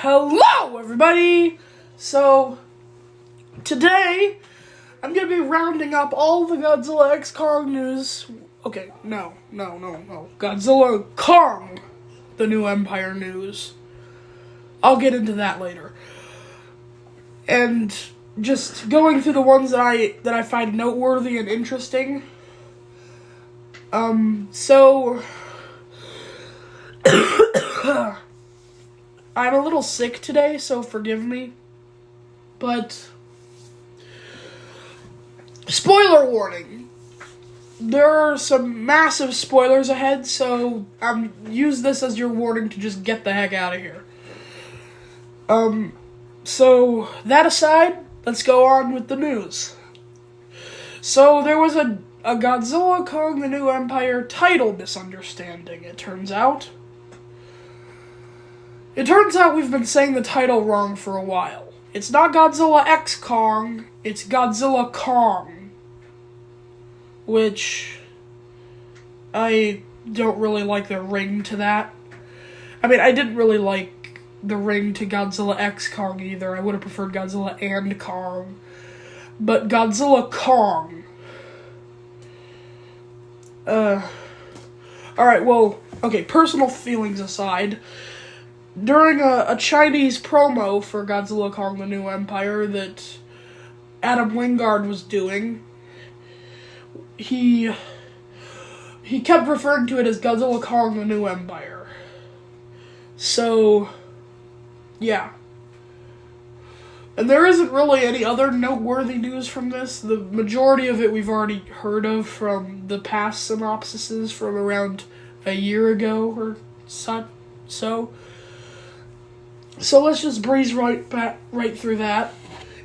Hello, everybody! So, today, I'm gonna be rounding up all the Godzilla X Kong news. Okay, no. Godzilla Kong, the new Empire news. I'll get into that later. And just going through the ones that I find noteworthy and interesting. So... I'm a little sick today, so forgive me. But, spoiler warning. There are some massive spoilers ahead, so use this as your warning to just get the heck out of here. So, that aside, let's go on with the news. So, there was a Godzilla Kong the New Empire title misunderstanding, it turns out. It turns out we've been saying the title wrong for a while. It's not Godzilla X Kong, it's Godzilla Kong. Which, I don't really like the ring to that. I mean, I didn't really like the ring to Godzilla X Kong either. I would have preferred Godzilla and Kong. But Godzilla Kong. Alright, well, okay, personal feelings aside. During a Chinese promo for Godzilla Kong the New Empire that Adam Wingard was doing, he kept referring to it as Godzilla Kong the New Empire. So, yeah. And there isn't really any other noteworthy news from this. The majority of it we've already heard of from the past synopsises from around a year ago or so. So let's just breeze right through that.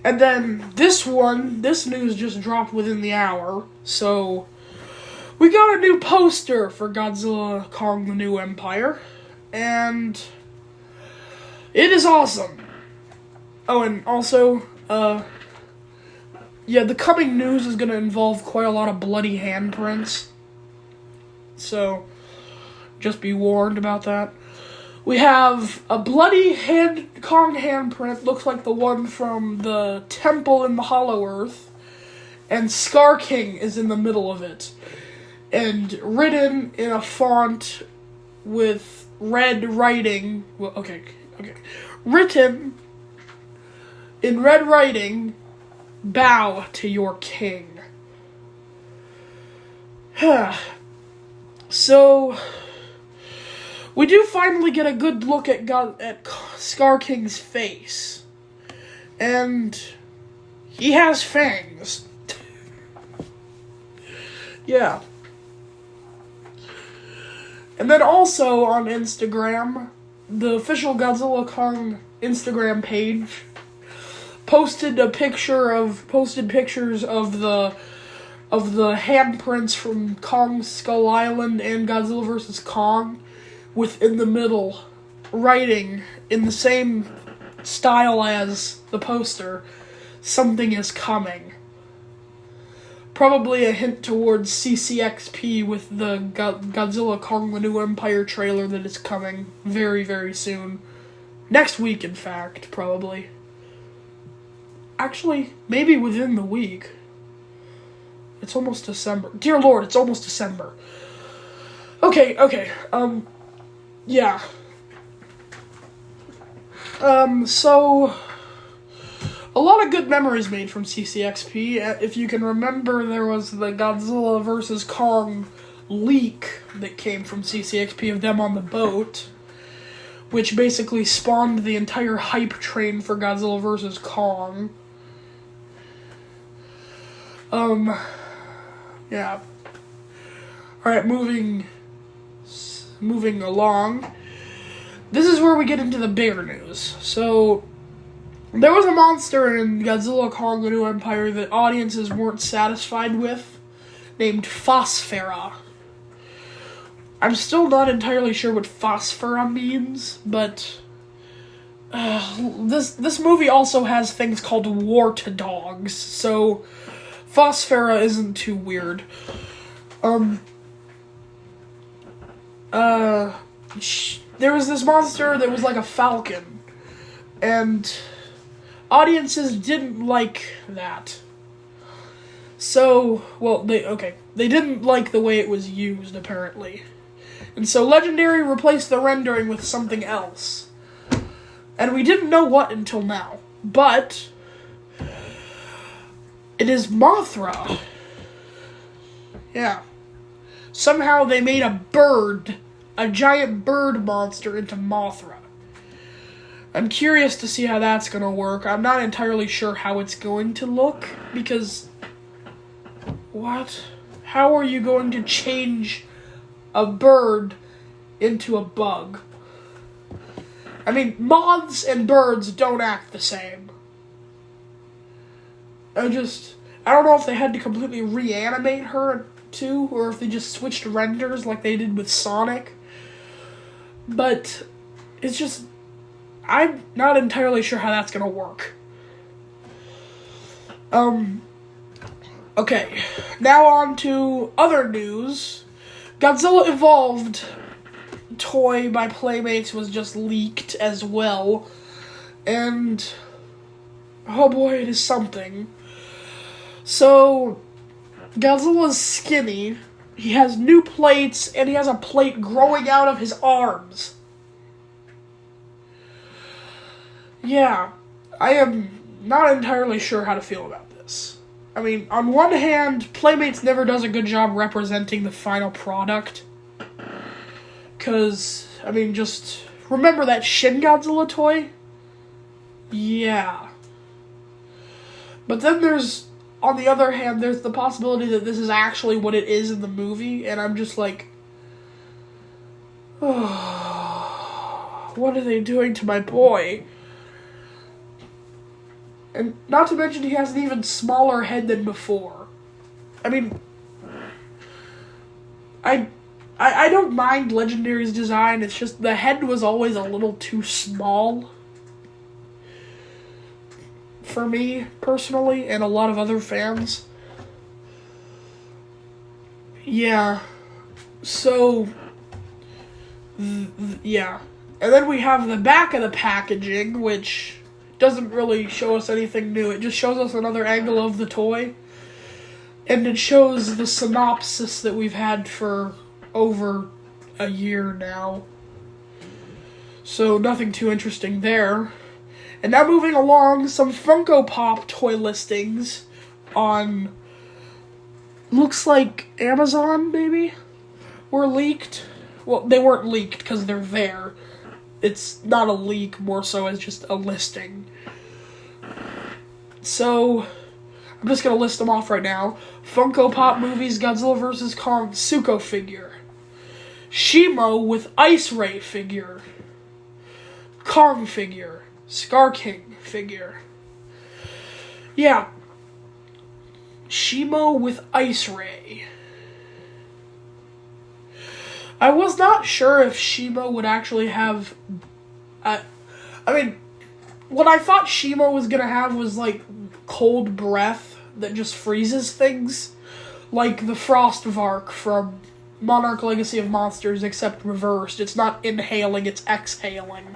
And then this news just dropped within the hour. So we got a new poster for Godzilla Kong the New Empire. And it is awesome. Oh, and also, the coming news is going to involve quite a lot of bloody handprints. So, just be warned about that. We have a bloody Kong handprint, looks like the one from the temple in the Hollow Earth, and Scar King is in the middle of it. And written in a font with red writing, written in red writing, bow to your king. So, we do finally get a good look at Scar King's face. And he has fangs. Yeah. And then also on Instagram, the official Godzilla Kong Instagram page posted pictures of the handprints from Kong Skull Island and Godzilla vs. Kong, with in the middle writing in the same style as the poster, "Something is coming." Probably a hint towards CCXP with the Godzilla Kong the New Empire trailer that is coming very, very soon. Next week, in fact, probably. Actually, maybe within the week. It's almost December. Dear Lord, it's almost December. Okay, yeah. So, a lot of good memories made from CCXP. If you can remember, there was the Godzilla vs. Kong leak that came from CCXP of them on the boat, which basically spawned the entire hype train for Godzilla vs. Kong. Yeah. Alright, moving along. This is where we get into the bigger news. So, there was a monster in Godzilla Kong the New Empire that audiences weren't satisfied with, named Phosphera. I'm still not entirely sure what Phosphera means, but this movie also has things called wart dogs, so Phosphera isn't too weird. There was this monster that was like a falcon, And audiences didn't like that. So, well, they didn't like the way it was used, apparently. And so Legendary replaced the rendering with something else. And we didn't know what until now. But it is Mothra. Yeah. Somehow they made a giant bird monster into Mothra. I'm curious to see how that's going to work. I'm not entirely sure how it's going to look, because... What? How are you going to change a bird into a bug? I mean, moths and birds don't act the same. I don't know if they had to completely reanimate her too, or if they just switched renders like they did with Sonic. But it's just, I'm not entirely sure how that's gonna work. Okay, now on to other news. Godzilla Evolved toy by Playmates was just leaked as well. And, oh boy, it is something. So, Godzilla's skinny. He has new plates, and he has a plate growing out of his arms. Yeah, I am not entirely sure how to feel about this. I mean, on one hand, Playmates never does a good job representing the final product. Because, I mean, just remember that Shin Godzilla toy? Yeah. But then there's, on the other hand, there's the possibility that this is actually what it is in the movie, and I'm just like, oh, what are they doing to my boy? And not to mention he has an even smaller head than before. I mean, I don't mind Legendary's design, it's just the head was always a little too small for me, personally, and a lot of other fans. Yeah. So, yeah. And then we have the back of the packaging, which doesn't really show us anything new. It just shows us another angle of the toy. And it shows the synopsis that we've had for over a year now. So nothing too interesting there. And now moving along, some Funko Pop toy listings on, looks like Amazon, maybe, were leaked. Well, they weren't leaked because they're there. It's not a leak, more so as just a listing. So, I'm just going to list them off right now. Funko Pop Movies Godzilla vs. Kong Tsuko figure. Shimo with Ice Ray figure. Kong figure. Scar King figure. Yeah. Shimo with Ice Ray. I was not sure if Shimo would actually have... I mean, what I thought Shimo was going to have was, like, cold breath that just freezes things. Like the Frostvark from Monarch Legacy of Monsters, except reversed. It's not inhaling, it's exhaling.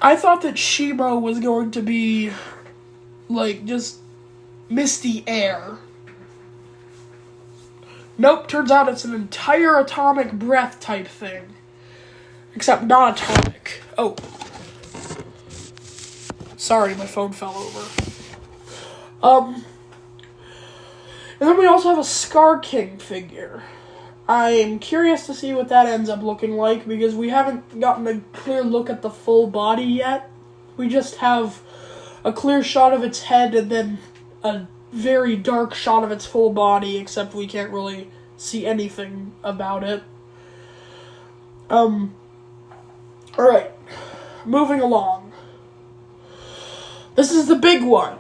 I thought that Shimo was going to be, like, just misty air. Nope, turns out it's an entire atomic breath type thing. Except not atomic. Oh. Sorry, my phone fell over. And then we also have a Scar King figure. I'm curious to see what that ends up looking like, because we haven't gotten a clear look at the full body yet. We just have a clear shot of its head and then a very dark shot of its full body, except we can't really see anything about it. Alright. Moving along. This is the big one.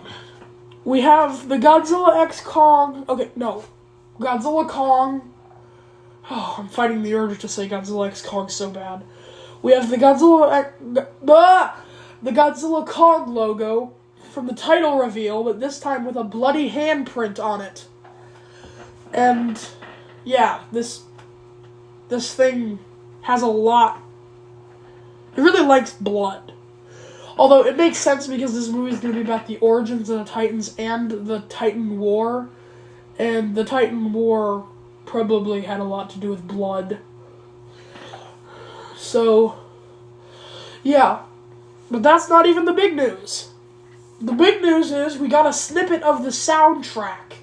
We have the Godzilla X Kong. Okay, no. Godzilla Kong. Oh, I'm fighting the urge to say Godzilla X Kong so bad. We have the the Godzilla Kong logo from the title reveal, but this time with a bloody handprint on it. And yeah, this thing has a lot. It really really likes blood. Although it makes sense because this movie is going to be about the origins of the Titans and the Titan War. And the Titan War probably had a lot to do with blood. So, yeah. But that's not even the big news. The big news is we got a snippet of the soundtrack.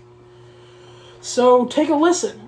So, take a listen.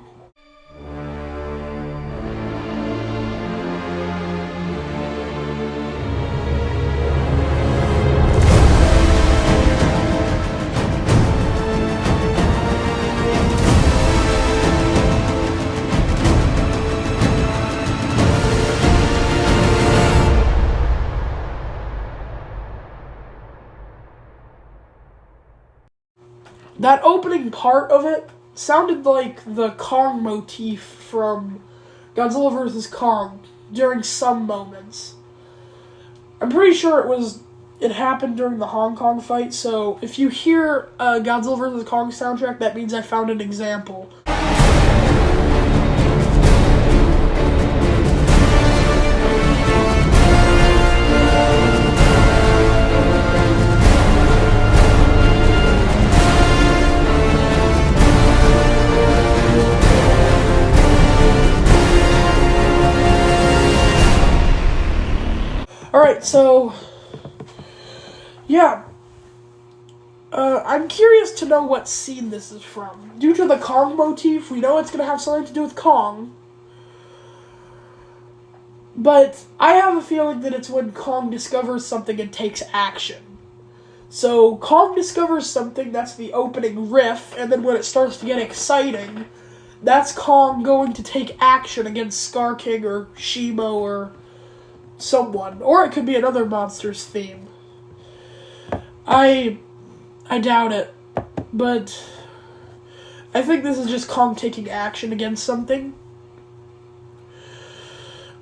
That opening part of it sounded like the Kong motif from Godzilla vs. Kong during some moments. I'm pretty sure it happened during the Hong Kong fight, so if you hear a Godzilla vs. Kong soundtrack, that means I found an example. Alright, so, yeah, I'm curious to know what scene this is from. Due to the Kong motif, we know it's going to have something to do with Kong, but I have a feeling that it's when Kong discovers something and takes action. So, Kong discovers something, that's the opening riff, and then when it starts to get exciting, that's Kong going to take action against Scar King or Shimo or someone, or it could be another monster's theme. I doubt it, but I think this is just Kong taking action against something.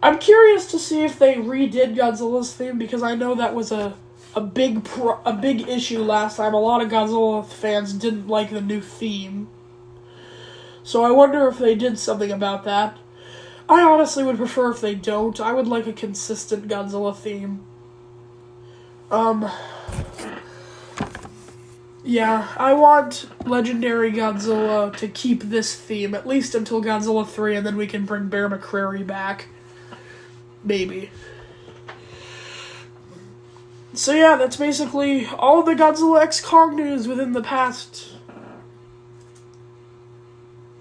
I'm curious to see if they redid Godzilla's theme, because I know that was a big issue last time. A lot of Godzilla fans didn't like the new theme, so I wonder if they did something about that. I honestly would prefer if they don't. I would like a consistent Godzilla theme. Yeah, I want Legendary Godzilla to keep this theme, at least until Godzilla 3, and then we can bring Bear McCreary back. Maybe. So yeah, that's basically all the Godzilla x Kong news within the past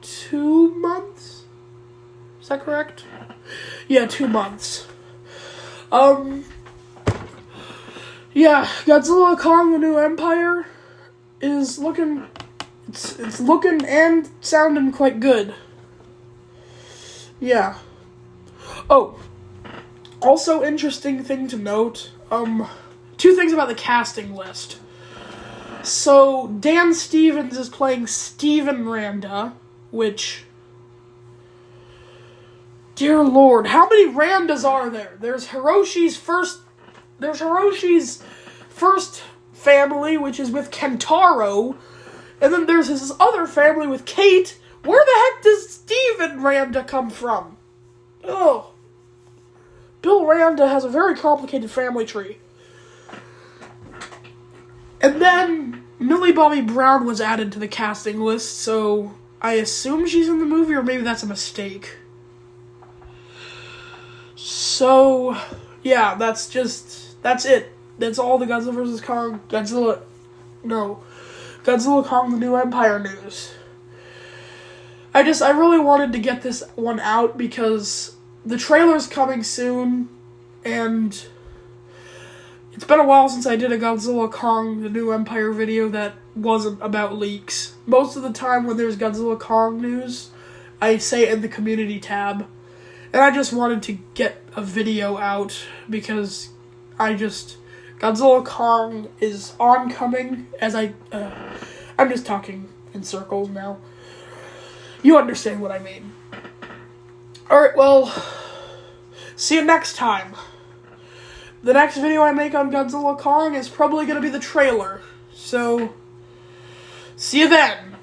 2 months? Is that correct? Yeah, 2 months. Yeah, Godzilla Kong the New Empire is looking, it's looking and sounding quite good. Yeah. Oh, also interesting thing to note, 2 things about the casting list. So, Dan Stevens is playing Steven Randa, which, dear Lord, how many Randas are there? There's Hiroshi's first family, which is with Kentaro, and then there's his other family with Kate. Where the heck does Steven Randa come from? Oh, Bill Randa has a very complicated family tree. And then Millie Bobby Brown was added to the casting list, so I assume she's in the movie, or maybe that's a mistake. So, yeah, that's it. That's all the Godzilla vs. Kong, Godzilla Kong the New Empire news. I really wanted to get this one out because the trailer's coming soon, and it's been a while since I did a Godzilla Kong the New Empire video that wasn't about leaks. Most of the time when there's Godzilla Kong news, I say it in the community tab. And I just wanted to get a video out because Godzilla Kong is oncoming as I'm just talking in circles now. You understand what I mean. Alright, well, see you next time. The next video I make on Godzilla Kong is probably going to be the trailer. So, see you then.